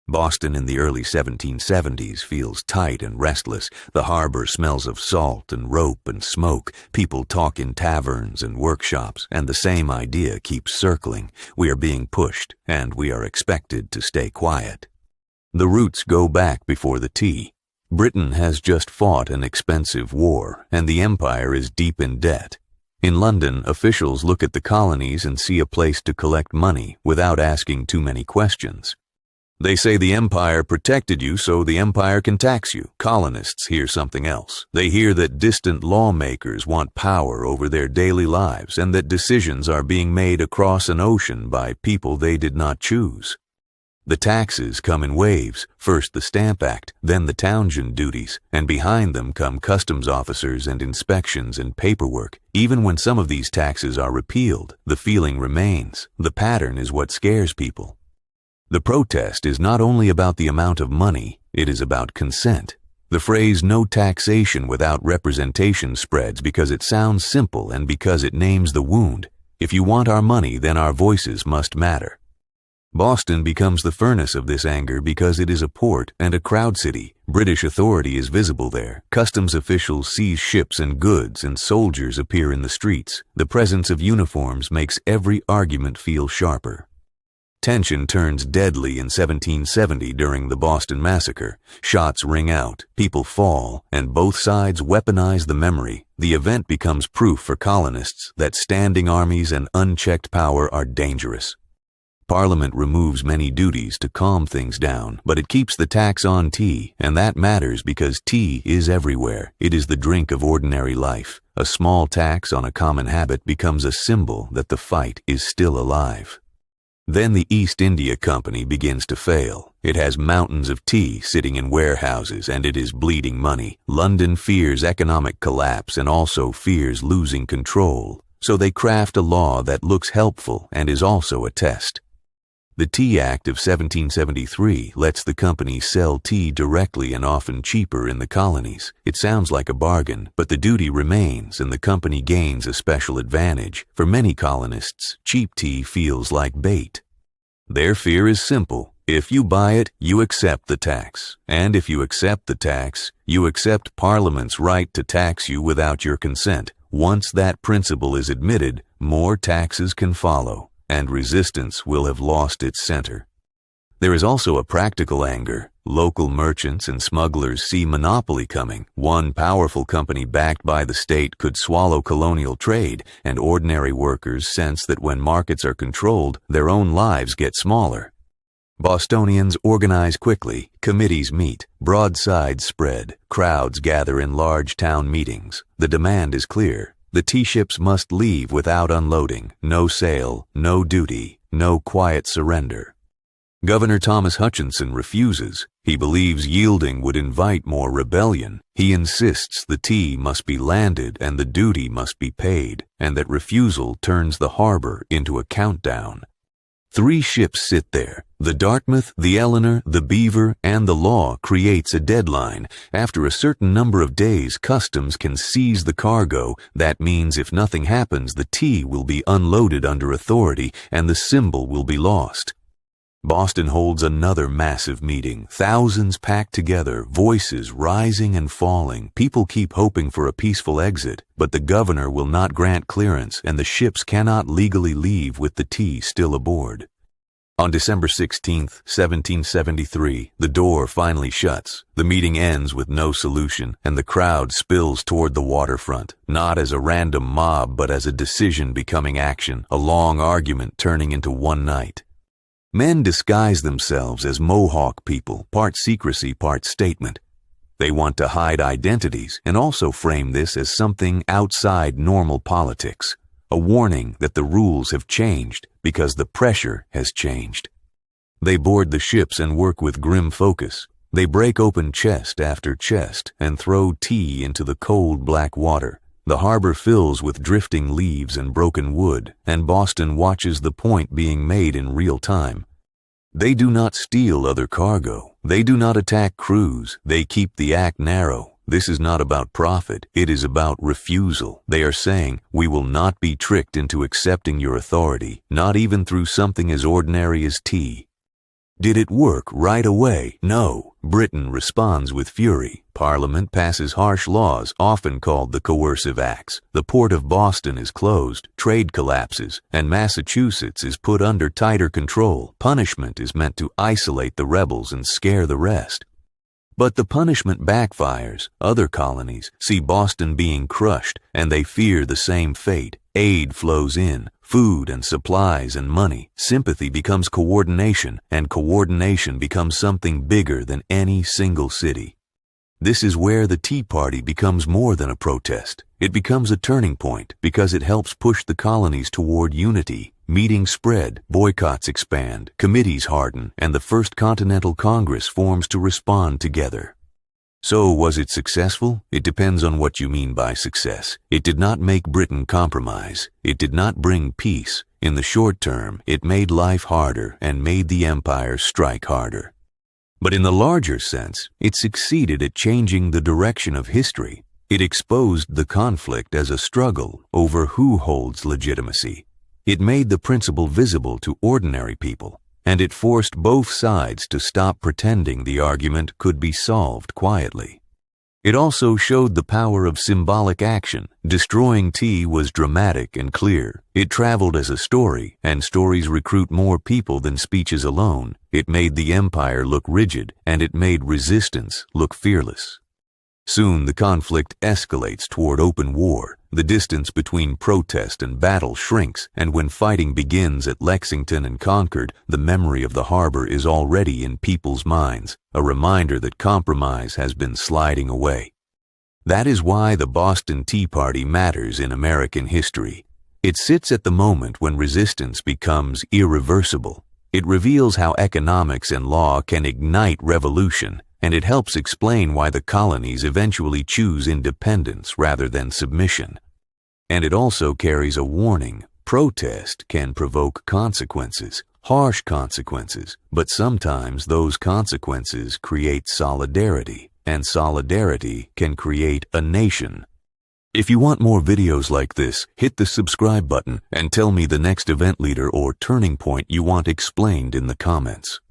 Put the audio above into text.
Boston in the early 1770s feels tight and restless. The harbor smells of salt and rope and smoke. People talk in taverns and workshops, and the same idea keeps circling. We are being pushed, and we are expected to stay quiet. The roots go back before the tea. Britain has just fought an expensive war, and the empire is deep in debt. In London, officials look at the colonies and see a place to collect money without asking too many questions. They say the empire protected you so the empire can tax you. Colonists hear something else. They hear that distant lawmakers want power over their daily lives and that decisions are being made across an ocean by people they did not choose. The taxes come in waves, first the Stamp Act, then the Townshend duties, and behind them come customs officers and inspections and paperwork. Even when some of these taxes are repealed, the feeling remains. The pattern is what scares people. The protest is not only about the amount of money, it is about consent. The phrase "no taxation without representation" spreads because it sounds simple and because it names the wound. If you want our money, then our voices must matter. Boston becomes the furnace of this anger because it is a port and a crowd city. British authority is visible there. Customs officials seize ships and goods, and soldiers appear in the streets. The presence of uniforms makes every argument feel sharper. Tension turns deadly in 1770 during the Boston Massacre. Shots ring out, people fall, and both sides weaponize the memory. The event becomes proof for colonists that standing armies and unchecked power are dangerous. Parliament removes many duties to calm things down, but it keeps the tax on tea, and that matters because tea is everywhere. It is the drink of ordinary life. A small tax on a common habit becomes a symbol that the fight is still alive. Then the East India Company begins to fail. It has mountains of tea sitting in warehouses, and it is bleeding money. London fears economic collapse and also fears losing control, so they craft a law that looks helpful and is also a test. The Tea Act of 1773 lets the company sell tea directly and often cheaper in the colonies. It sounds like a bargain, but the duty remains and the company gains a special advantage. For many colonists, cheap tea feels like bait. Their fear is simple. If you buy it, you accept the tax. And if you accept the tax, you accept Parliament's right to tax you without your consent. Once that principle is admitted, more taxes can follow, and resistance will have lost its center. There is also a practical anger. Local merchants and smugglers see monopoly coming. One powerful company backed by the state could swallow colonial trade, and ordinary workers sense that when markets are controlled, their own lives get smaller. Bostonians organize quickly. Committees meet. Broadsides spread. Crowds gather in large town meetings. The demand is clear. The tea ships must leave without unloading. No sale, no duty, no quiet surrender. Governor Thomas Hutchinson refuses. He believes yielding would invite more rebellion. He insists the tea must be landed and the duty must be paid, and that refusal turns the harbor into a countdown. 3 ships sit there. The Dartmouth, the Eleanor, the Beaver, and the Law creates a deadline. After a certain number of days, customs can seize the cargo. That means if nothing happens, the tea will be unloaded under authority, and the symbol will be lost. Boston holds another massive meeting. Thousands packed together, voices rising and falling. People keep hoping for a peaceful exit, but the governor will not grant clearance, and the ships cannot legally leave with the tea still aboard. On December 16, 1773, the door finally shuts. The meeting ends with no solution, and the crowd spills toward the waterfront, not as a random mob, but as a decision becoming action, a long argument turning into one night. Men disguise themselves as Mohawk people, part secrecy, part statement. They want to hide identities and also frame this as something outside normal politics, a warning that the rules have changed because the pressure has changed. They board the ships and work with grim focus. They break open chest after chest and throw tea into the cold black water. The harbor fills with drifting leaves and broken wood, and Boston watches the point being made in real time. They do not steal other cargo. They do not attack crews. They keep the act narrow. This is not about profit. It is about refusal. They are saying, we will not be tricked into accepting your authority, not even through something as ordinary as tea. Did it work right away? No. Britain responds with fury. Parliament passes harsh laws, often called the Coercive Acts. The port of Boston is closed, trade collapses, and Massachusetts is put under tighter control. Punishment is meant to isolate the rebels and scare the rest. But the punishment backfires. Other colonies see Boston being crushed, and they fear the same fate. Aid flows in, food and supplies and money. Sympathy becomes coordination, and coordination becomes something bigger than any single city. This is where the Tea Party becomes more than a protest. It becomes a turning point because it helps push the colonies toward unity. Meetings spread, boycotts expand, committees harden, and the First Continental Congress forms to respond together. So, was it successful? It depends on what you mean by success. It did not make Britain compromise. It did not bring peace. In the short term, it made life harder and made the empire strike harder. But in the larger sense, it succeeded at changing the direction of history. It exposed the conflict as a struggle over who holds legitimacy. It made the principle visible to ordinary people, and it forced both sides to stop pretending the argument could be solved quietly. It also showed the power of symbolic action. Destroying tea was dramatic and clear. It traveled as a story, and stories recruit more people than speeches alone. It made the empire look rigid, and it made resistance look fearless. Soon the conflict escalates toward open war. The distance between protest and battle shrinks, and when fighting begins at Lexington and Concord, the memory of the harbor is already in people's minds, a reminder that compromise has been sliding away. That is why the Boston Tea Party matters in American history. It sits at the moment when resistance becomes irreversible. It reveals how economics and law can ignite revolution, and it helps explain why the colonies eventually choose independence rather than submission. And it also carries a warning. Protest can provoke consequences, harsh consequences, but sometimes those consequences create solidarity, and solidarity can create a nation. If you want more videos like this, hit the subscribe button and tell me the next event leader or turning point you want explained in the comments.